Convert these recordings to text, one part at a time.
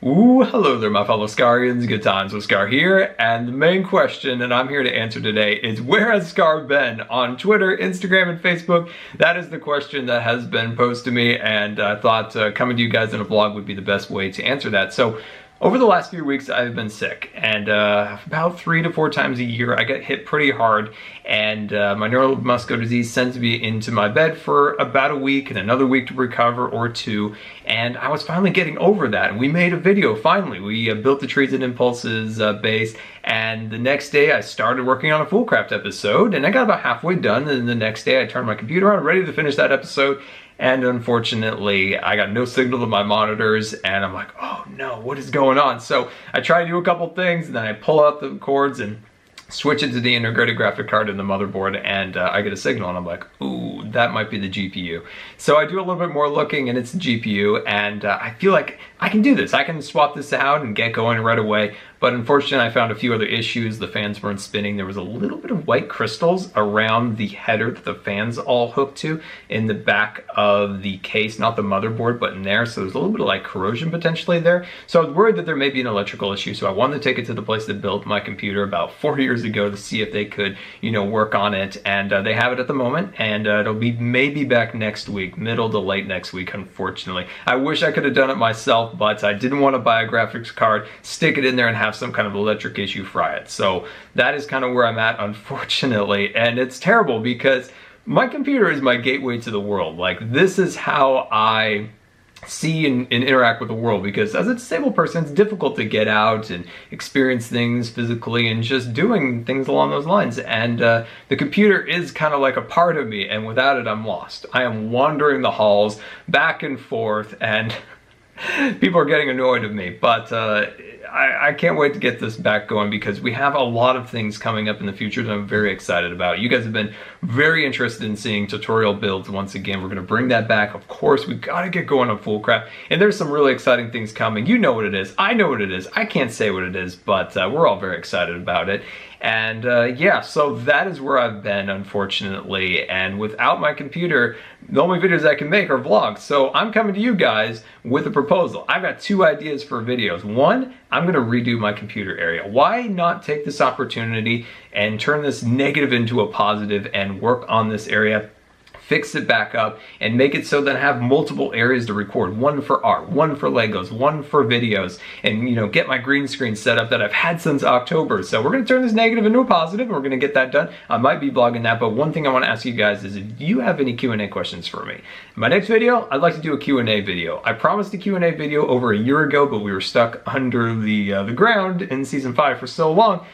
Ooh, hello there, my fellow Scarians. Good times with Scar here, and the main question that I'm here to answer today is, where has Scar been on Twitter, Instagram, and Facebook? That is the question that has been posed to me, and I thought coming to you guys in a vlog would be the best way to answer that. So, over the last few weeks, I've been sick, and about 3 to 4 times a year, I get hit pretty hard, and my neuromuscular disease sends me into my bed for about a week and another week to recover or two, and I was finally getting over that, and we made a video, finally. We built the Trees and Impulses base, and the next day I started working on a Foolcraft episode, and I got about halfway done, and the next day I turned my computer on, ready to finish that episode, and unfortunately, I got no signal to my monitors, and I'm like, oh no, what is going on? So I try to do a couple things, and then I pull out the cords and switch it to the integrated graphic card in the motherboard, and I get a signal, and I'm like, ooh, that might be the GPU. So I do a little bit more looking, and it's the GPU, and I feel like I can do this. I can swap this out and get going right away, but unfortunately I found a few other issues. The fans weren't spinning. There was a little bit of white crystals around the header that the fans all hooked to in the back of the case, not the motherboard, but in there. So there's a little bit of like corrosion potentially there. So I was worried that there may be an electrical issue. So I wanted to take it to the place that built my computer about 4 years ago to see if they could, you know, work on it. And they have it at the moment, and it'll be maybe back next week, middle to late next week, unfortunately. I wish I could have done it myself, but I didn't want to buy a graphics card, stick it in there, and have some kind of electric issue fry it. So that is kind of where I'm at, unfortunately, and it's terrible because my computer is my gateway to the world. Like, this is how I see and interact with the world, because as a disabled person, it's difficult to get out and experience things physically and just doing things along those lines. And the computer is kind of like a part of me, and without it, I'm lost. I am wandering the halls back and forth, and people are getting annoyed of me, but I can't wait to get this back going, because we have a lot of things coming up in the future that I'm very excited about. You guys have been very interested in seeing tutorial builds once again. We're going to bring that back. Of course, we've got to get going on Foolcraft, and there's some really exciting things coming. You know what it is. I know what it is. I can't say what it is, but we're all very excited about it. And yeah, so that is where I've been, unfortunately, and without my computer, the only videos I can make are vlogs. So I'm coming to you guys with a proposal. I've got 2 ideas for videos. One, I'm gonna redo my computer area. Why not take this opportunity and turn this negative into a positive and work on this area, fix it back up, and make it so that I have multiple areas to record. One for art, one for Legos, one for videos, and, you know, get my green screen set up that I've had since October. So we're gonna turn this negative into a positive, and we're gonna get that done. I might be vlogging that, but one thing I wanna ask you guys is, if you have any Q&A questions for me. In my next video, I'd like to do a Q&A video. I promised a Q&A video over a year ago, but we were stuck under the ground in season 5 for so long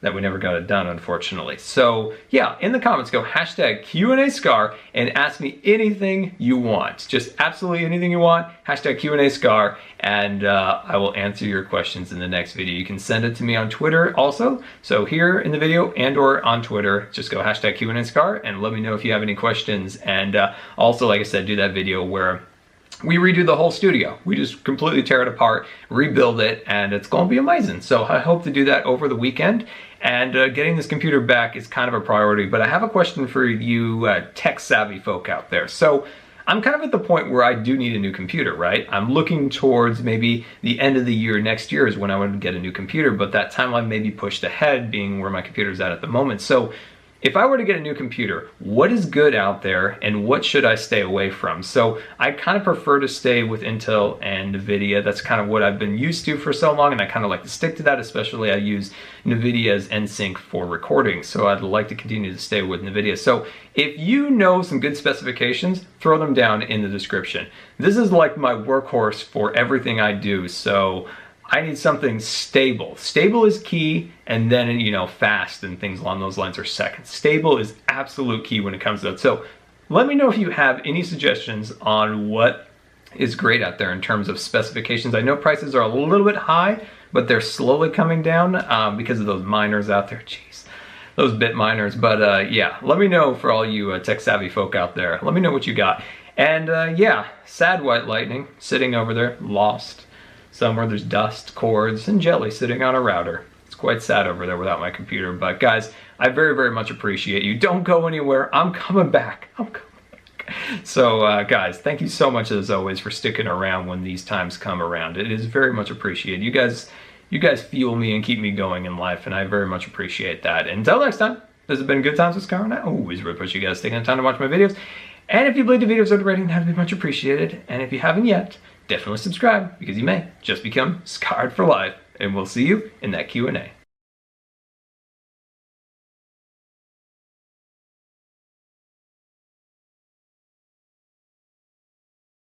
that we never got it done, unfortunately. So yeah, in the comments, go hashtag Q&AScar and ask me anything you want. Just absolutely anything you want, hashtag Q&AScar, and I will answer your questions in the next video. You can send it to me on Twitter also. So here in the video and or on Twitter, just go hashtag Q&AScar and let me know if you have any questions. And also, like I said, do that video where we redo the whole studio. We just completely tear it apart, rebuild it, and it's gonna be amazing. So I hope to do that over the weekend. And getting this computer back is kind of a priority, but I have a question for you tech-savvy folk out there. So I'm kind of at the point where I do need a new computer, right? I'm looking towards maybe the end of the year, next year is when I would get a new computer, but that timeline may be pushed ahead, being where my computer's at the moment. So if I were to get a new computer, what is good out there and what should I stay away from? So I kind of prefer to stay with Intel and NVIDIA. That's kind of what I've been used to for so long, and I kind of like to stick to that. Especially I use NVIDIA's NSYNC for recording, so I'd like to continue to stay with NVIDIA. So if you know some good specifications, throw them down in the description. This is like my workhorse for everything I do, so I need something stable. Stable is key, and then, you know, fast and things along those lines are second. Stable is absolute key when it comes to that. So let me know if you have any suggestions on what is great out there in terms of specifications. I know prices are a little bit high, but they're slowly coming down because of those miners out there. Jeez, those bit miners. But yeah, let me know for all you tech-savvy folk out there. Let me know what you got. And yeah, sad white lightning sitting over there, lost. Somewhere there's dust, cords, and jelly sitting on a router. It's quite sad over there without my computer. But guys, I very, very much appreciate you. Don't go anywhere. I'm coming back. I'm coming back. So guys, thank you so much as always for sticking around when these times come around. It is very much appreciated. You guys fuel me and keep me going in life, and I very much appreciate that. Until next time, this has been Good Times with Scar, and I always really appreciate you guys taking the time to watch my videos. And if you believe the videos are rating, that would be much appreciated. And if you haven't yet, definitely subscribe, because you may just become scarred for life. And we'll see you in that Q&A.